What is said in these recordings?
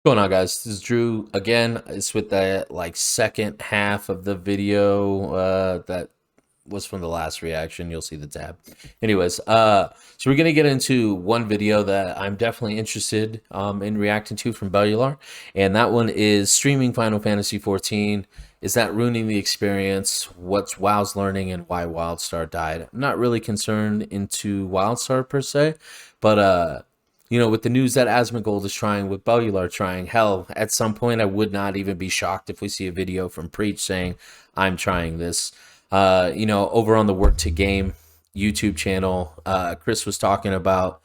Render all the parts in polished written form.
Going on, guys? This is Drew again. It's with that second half of the video that was from the last reaction. You'll see the tab. Anyways, so we're gonna get into one video that I'm definitely interested in reacting to from Bellular, and that one is streaming Final Fantasy 14. Is that ruining the experience? What's WoW's learning and why WildStar died? I'm not really concerned into WildStar per se, but with the news that Asmongold is trying, with Bellular trying, hell, at some point I would not even be shocked if we see a video from Preach saying, I'm trying this. Over on the Work to Game YouTube channel, Chris was talking about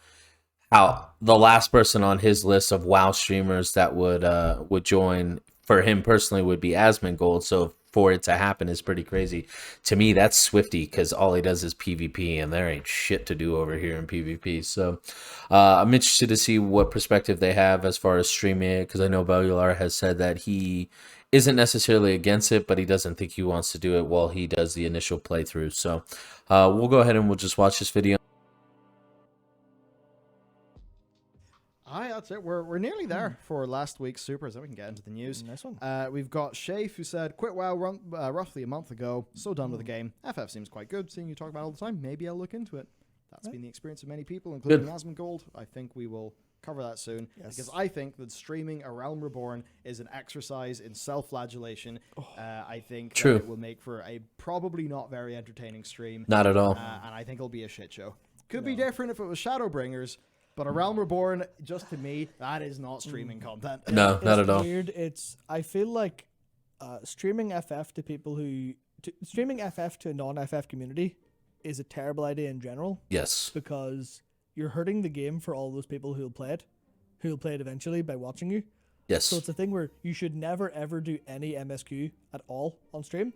how the last person on his list of WoW streamers that would join for him personally would be Asmongold. So for it to happen is pretty crazy. To me, that's Swifty, because all he does is PvP, and there ain't shit to do over here in PvP. So I'm interested to see what perspective they have as far as streaming it, because I know Bellular has said that he isn't necessarily against it, but he doesn't think he wants to do it while he does the initial playthrough. So we'll go ahead and we'll just watch this video. Hi, that's it. We're nearly there for last week's supers. Then we can get into the news. Nice one. We've got Shafe, who said, quit WoW roughly a month ago. So done with the game. FF seems quite good. Seeing you talk about it all the time, maybe I'll look into it. That's been the experience of many people, including Asmongold. I think we will cover that soon. Yes. Because I think that streaming A Realm Reborn is an exercise in self-flagellation. I think that it will make for a probably not very entertaining stream. Not at all. And I think it'll be a shit show. Could be different if it was Shadowbringers. But A Realm Reborn, just to me, that is not streaming content. No, not at all. Weird. I feel like streaming FF to people streaming FF to a non-FF community is a terrible idea in general. Yes. Because you're hurting the game for all those people who'll play it eventually by watching you. Yes. So it's a thing where you should never ever do any MSQ at all on stream.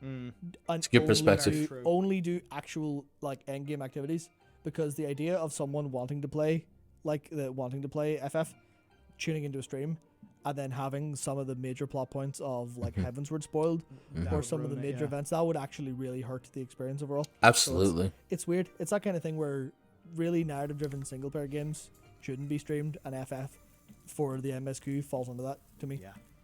It's a good perspective. Only do actual end game activities. Because the idea of someone wanting to play FF, tuning into a stream, and then having some of the major plot points of Heavensward spoiled, or some of the major events, that would actually really hurt the experience overall. Absolutely. So it's weird. It's that kind of thing where really narrative-driven single-player games shouldn't be streamed, and FF for the MSQ falls under that to me.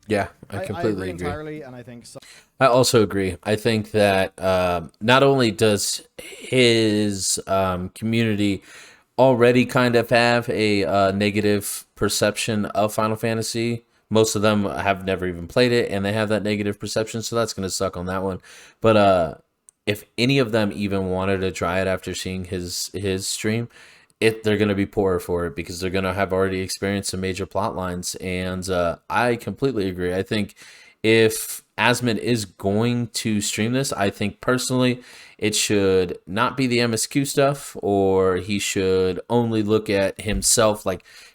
Yeah, I completely agree agree. Entirely, and I think so. I also agree. I think that not only does his community already kind of have a negative perception of Final Fantasy, most of them have never even played it, and they have that negative perception, so that's going to suck on that one. But if any of them even wanted to try it after seeing his stream, they're going to be poorer for it because they're going to have already experienced some major plot lines. And I completely agree. I think if Asmon is going to stream this, I think personally it should not be the MSQ stuff, or he should only look at himself,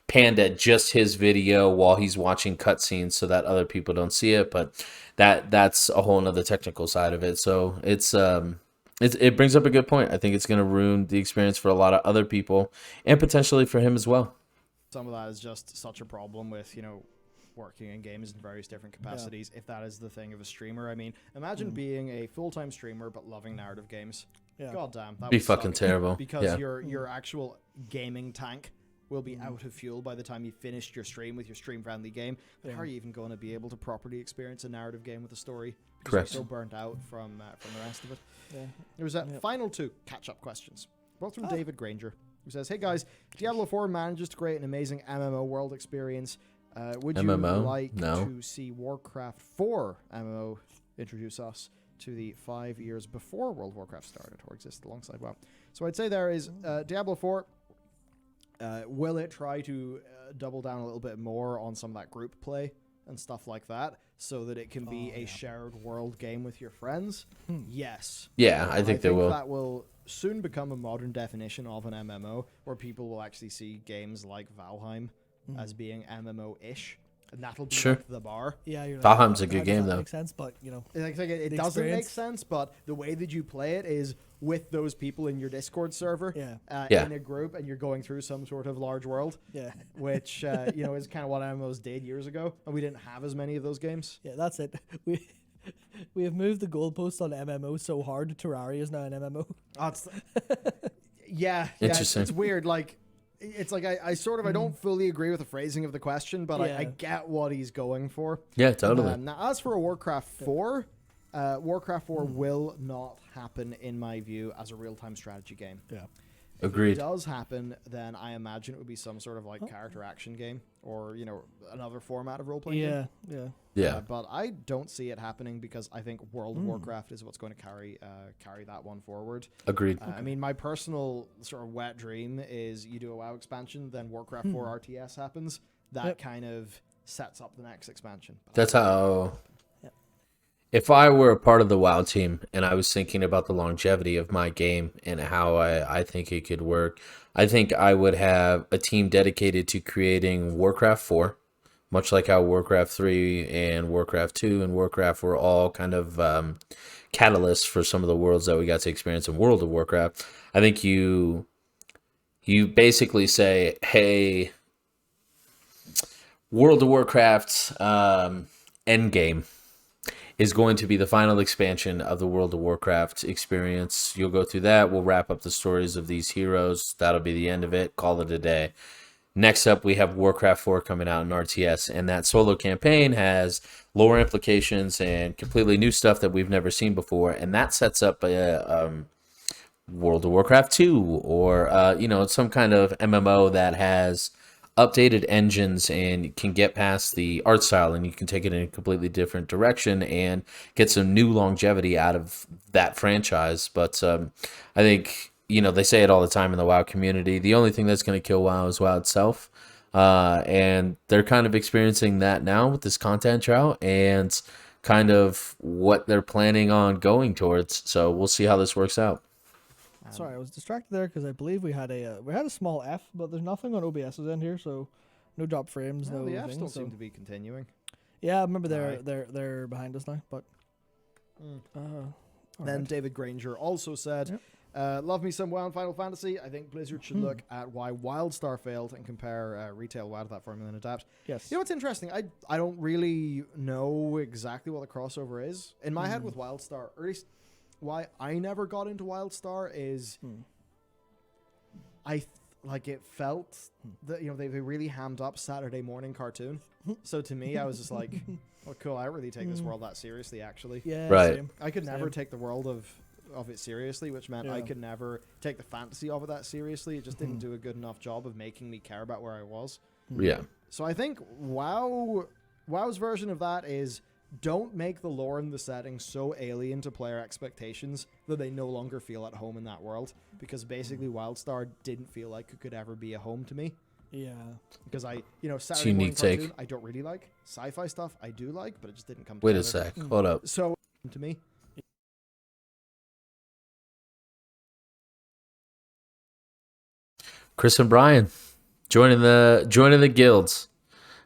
panned at just his video while he's watching cutscenes so that other people don't see it. But that's a whole nother technical side of it. So it brings up a good point. I think it's going to ruin the experience for a lot of other people and potentially for him as well. Some of that is just such a problem with, working in games in various different capacities. If that is the thing of a streamer, I mean, imagine being a full-time streamer but loving narrative games. God damn, that would be would fucking terrible. Because your actual gaming tank will be out of fuel by the time you finished your stream with your stream-friendly game. But how are you even going to be able to properly experience a narrative game with a story? Because Correct. you're so burnt out from the rest of it. There was final two catch-up questions, both from David Granger, who says, hey guys, Diablo 4 manages to create an amazing MMO world experience. Would you like to see Warcraft 4 MMO introduce us to the 5 years before World of Warcraft started or existed alongside WoW? So I'd say there is Diablo 4. Will it try to double down a little bit more on some of that group play and stuff like that, so that it can be a shared world game with your friends? Yes. Yeah, I think they will. That will soon become a modern definition of an MMO, where people will actually see games like Valheim as being MMO-ish, and that'll be the bar. Yeah, you're Valheim's a good game, though. Makes sense, but it doesn't make sense. But the way that you play it is with those people in your Discord server, in a group, and you're going through some sort of large world. Which is kind of what MMOs did years ago, and we didn't have as many of those games. Yeah, that's it. We have moved the goalposts on MMO so hard. Terraria is now an MMO. Yeah, interesting. It's weird. It's like I sort of I don't fully agree with the phrasing of the question, but I Yeah. get what he's going for. Yeah, totally. Now, as for a Warcraft 4, Warcraft 4 will not happen, in my view, as a real-time strategy game. Yeah. If Agreed. it does happen, then I imagine it would be some sort of like character action game or, another format of role-playing game. Yeah. Yeah. But I don't see it happening because I think World of Warcraft is what's going to carry that one forward. Agreed. I mean, my personal sort of wet dream is you do a WoW expansion, then Warcraft 4 RTS happens. That kind of sets up the next expansion. But That's how. If I were a part of the WoW team and I was thinking about the longevity of my game and how I think it could work, I think I would have a team dedicated to creating Warcraft 4, much like how Warcraft 3 and Warcraft 2 and Warcraft were all kind of catalysts for some of the worlds that we got to experience in World of Warcraft. I think you basically say, hey, World of Warcraft Endgame is going to be the final expansion of the World of Warcraft experience. You'll go through that. We'll wrap up the stories of these heroes. That'll be the end of it. Call it a day. Next up, we have Warcraft 4 coming out in RTS, and that solo campaign has lore implications and completely new stuff that we've never seen before, and that sets up a World of Warcraft 2 or some kind of MMO that has updated engines and can get past the art style, and you can take it in a completely different direction and get some new longevity out of that franchise. But I think, they say it all the time in the WoW community, the only thing that's going to kill WoW is WoW itself. And they're kind of experiencing that now with this content drought and kind of what they're planning on going towards. So we'll see how this works out. Sorry, I was distracted there because I believe we had a small F, but there's nothing on OBS's in here, so no drop frames, well, no the Fs things. don't So seem to be continuing. yeah, I remember Right. they're behind us now, but Then alright. David Granger also said, love me some WoW and Final Fantasy. I think Blizzard should look at why WildStar failed and compare retail WoW to that formula and adapt. Yes. You know what's interesting? I don't really know exactly what the crossover is. In my head with WildStar, or at least why I never got into WildStar is it felt that they really hammed up Saturday morning cartoon. So to me, I was just like, well, cool, I don't really take this world that seriously, actually. Yeah. Right. Same. I could never Same. take the world of it seriously, which meant I Yeah. could never take the fantasy of it that seriously. It just didn't do a good enough job of making me care about where I was. Yeah. So I think WoW's version of that is don't make the lore and the setting so alien to player expectations that they no longer feel at home in that world. Because basically WildStar didn't feel like it could ever be a home to me. Yeah. Because Saturday morning unique take. cartoon, I don't really like. Sci-fi stuff I do like, but it just didn't come Wait together. a sec. Hold up. So to me. Chris and Brian joining the guilds.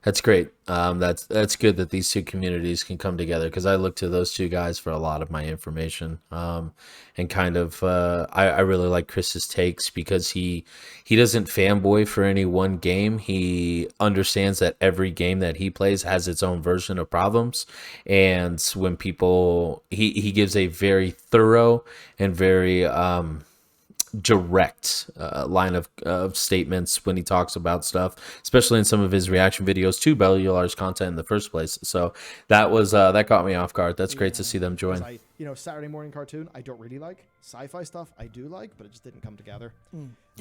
That's great. That's good that these two communities can come together because I look to those two guys for a lot of my information. And kind of I really like Chris's takes because he doesn't fanboy for any one game. He understands that every game that he plays has its own version of problems, and when people he gives a very thorough and very direct line of statements when he talks about stuff, especially in some of his reaction videos to Bellular's content in the first place. So that was that caught me off guard. That's great to see them join. Saturday morning cartoon I don't really like. Sci-fi stuff I do like, but it just didn't come together.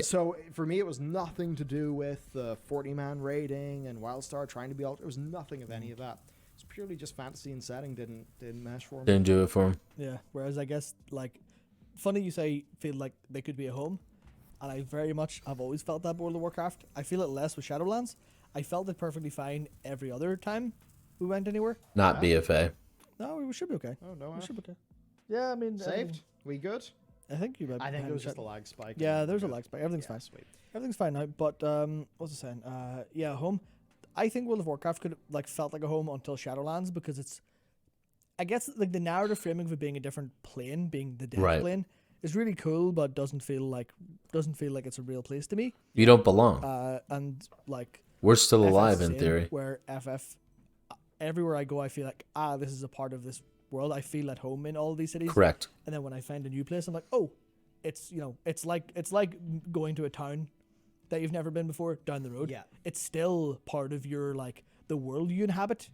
So for me, it was nothing to do with the 40-man rating and WildStar trying to be it was nothing of any of that. It's purely just fantasy and setting didn't mesh for me. Didn't do it for him. Yeah. Whereas I guess funny you say feel like they could be a home, and I very much have always felt that World of Warcraft. I feel it less with Shadowlands. I felt it perfectly fine every other time we went anywhere. Not BFA. No, we should be okay. Oh no, We should be okay. Yeah, I mean, saved. We good? I think you. I think it was just a lag spike. Yeah, there's a lag spike. Everything's Yeah, fine. sweet. Everything's fine now. But what was I saying? Yeah, home. I think World of Warcraft could felt like a home until Shadowlands because it's, I guess the narrative framing of it being a different plane, being the death Right. plane, is really cool, but doesn't feel like it's a real place to me. You don't belong. And We're still FF alive in same, theory. Where FF, everywhere I go, I feel like this is a part of this world. I feel at home in all these cities. Correct. And then when I find a new place, I'm like, oh, it's it's like going to a town that you've never been before down the road. Yeah. It's still part of your, like, the world you inhabit,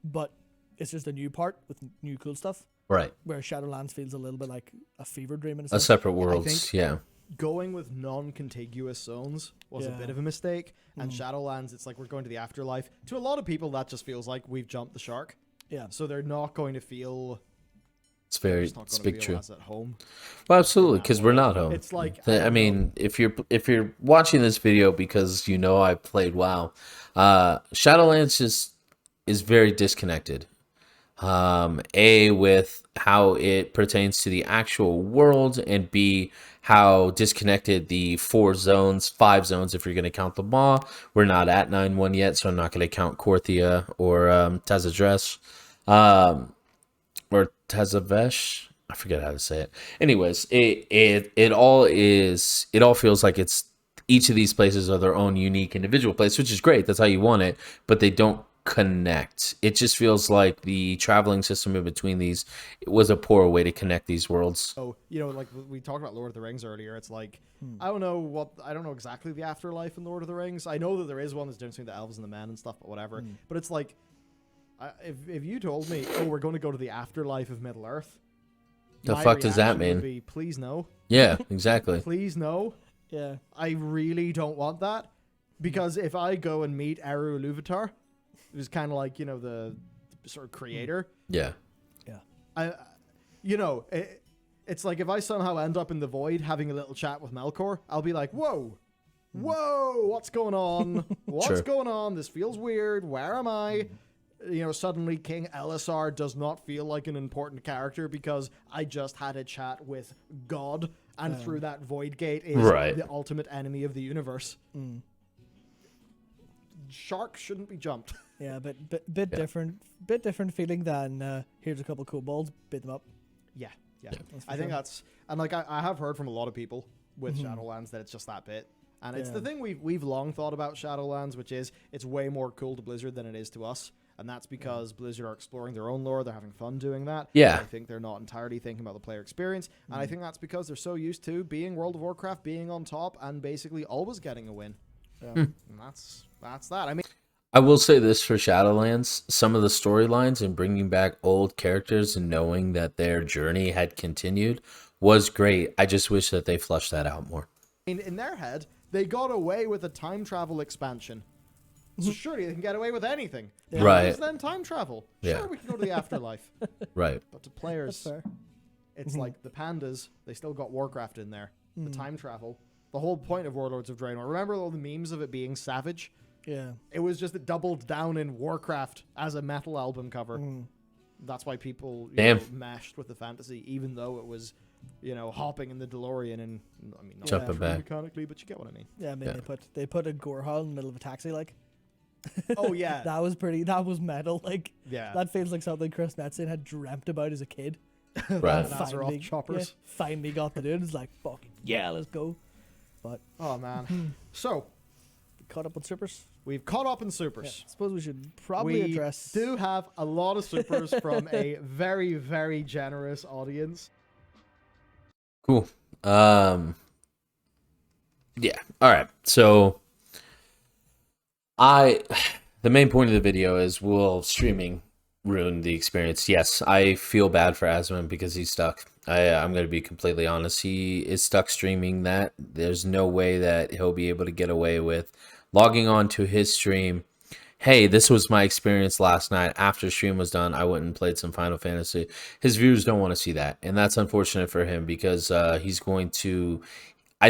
but it's just a new part with new cool stuff. Right. Where Shadowlands feels a little bit like a fever dream in a A sense. separate worlds. think- Yeah. Going with non-contiguous zones was a Yeah. bit of a mistake, and Shadowlands, it's like we're going to the afterlife. To a lot of people, that just feels like we've jumped the shark. Yeah. So they're not going to feel. It's very It's not going to speak feel true. as at home. Well, absolutely, that because we're not home. It's like, I I don't mean, if you're watching this video because you know I played WoW, Shadowlands is very disconnected. With how it pertains to the actual world, and B, how disconnected the 5 zones, if you're going to count them all. We're not at 9-1 yet, so I'm not going to count Korthia or Tazadresh, or Tazavesh. I forget how to say it. Anyways, it all feels like it's each of these places are their own unique individual place, which is great. That's how you want it, but they don't connect. It just feels like the traveling system in between these was a poor way to connect these worlds. So, like we talked about Lord of the Rings earlier, it's like, I don't know exactly the afterlife in Lord of the Rings. I know that there is one that's different between the elves and the men and stuff, but whatever. But it's like, if you told me, oh, we're going to go to the afterlife of Middle Earth, The my fuck does that reaction would mean? be, please no. Yeah, exactly. Please no. Yeah. I really don't want that, because if I go and meet Eru Iluvatar, who's kind of like, the sort of creator, Yeah. it's like if I somehow end up in the void having a little chat with Melkor, I'll be like, whoa, what's going on? What's Sure. going on? This feels weird. Where am I? Suddenly King Elisar does not feel like an important character because I just had a chat with God, and through that void gate is Right. the ultimate enemy of the universe. Sharks shouldn't be jumped. Yeah, but bit different feeling than here's a couple kobolds, beat them up. Yeah. That's for I think sure. that's, and like I have heard from a lot of people with Shadowlands that it's just that bit, and it's the Yeah. thing we've long thought about Shadowlands, which is it's way more cool to Blizzard than it is to us, and that's because Blizzard are exploring their own lore, they're having fun doing that. Yeah. I think they're not entirely thinking about the player experience, and I think that's because they're so used to being World of Warcraft, being on top, and basically always getting a win. And that's that. I mean, I will say this for Shadowlands, some of the storylines and bringing back old characters and knowing that their journey had continued was great. I just wish that they flushed that out more. in their head, they got away with a time travel expansion. So surely they can get away with anything. Yeah. Right. Pandas, then time travel. Sure, Yeah. we can go to the afterlife. Right. But to players, That's fair. it's like the pandas, they still got Warcraft in there. The time travel. The whole point of Warlords of Draenor. Remember all the memes of it being savage? Yeah. It was just it doubled down in Warcraft as a metal album cover. That's why people meshed with the fantasy, even though it was, hopping in the DeLorean and, I mean, not Jumping true back. mechanically, but you get what I mean. Yeah, I mean Yeah. they put a Gorehal in the middle of a taxi, like Oh, yeah. that was metal. Like Yeah. that feels like something Chris Metzen had dreamt about as a kid. Right. Azeroth choppers. Finally got to do it. It's like fucking yeah, let's go. But Oh, man. So, caught up with supers. we've caught up in Yeah, supers. suppose we should probably We address. do have a lot of supers from a very, very generous audience. Cool. Yeah. All right. So the main point of the video is, will streaming ruin the experience? Yes, I feel bad for Asmon because he's stuck. I'm going to be completely honest. He is stuck streaming that. There's no way that he'll be able to get away with logging on to his stream. Hey, this was my experience last night. After stream was done, I went and played some Final Fantasy. His viewers don't want to see that, and that's unfortunate for him because I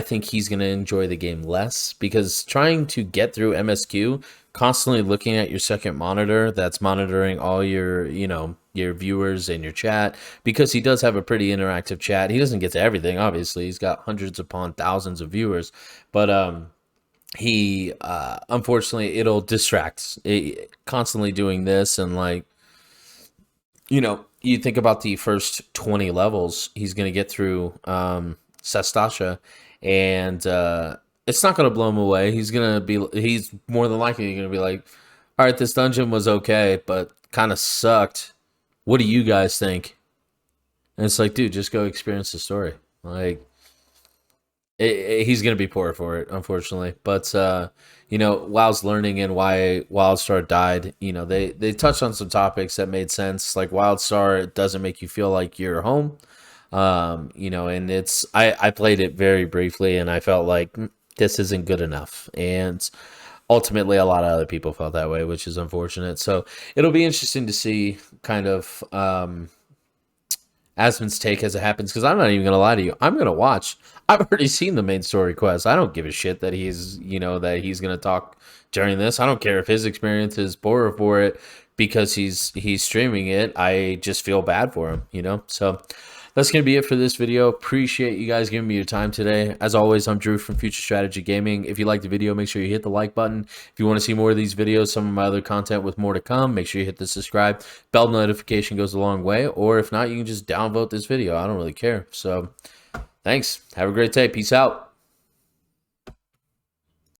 think he's going to enjoy the game less, because trying to get through MSQ, constantly looking at your second monitor that's monitoring all your viewers and your chat, because he does have a pretty interactive chat. He doesn't get to everything, obviously. He's got hundreds upon thousands of viewers, but he unfortunately, it'll distract constantly doing this. And you think about the first 20 levels he's going to get through Sestasha, and it's not going to blow him away. He's more than likely going to be like, all right, this dungeon was okay, but kind of sucked. What do you guys think? And it's like, dude, just go experience the story. Like, he's going to be poor for it, unfortunately. But you know, WoW's learning and why WildStar died. You know, they touched on some topics that made sense. Like WildStar doesn't make you feel like you're home. You know, and I played it very briefly, and I felt like this isn't good enough. And ultimately, a lot of other people felt that way, which is unfortunate. So it'll be interesting to see kind of Asmon's take as it happens, because I'm not even gonna lie to you. I'm gonna watch. I've already seen the main story quest. I don't give a shit that he's gonna talk during this. I don't care if his experience is poorer for it because he's streaming it. I just feel bad for him, you know. So that's going to be it for this video. Appreciate you guys giving me your time today. As always, I'm Drew from Future Strategy Gaming. If you liked the video, make sure you hit the like button. If you want to see more of these videos, some of my other content with more to come, make sure you hit the subscribe. Bell notification goes a long way. Or if not, you can just downvote this video. I don't really care. So thanks. Have a great day. Peace out.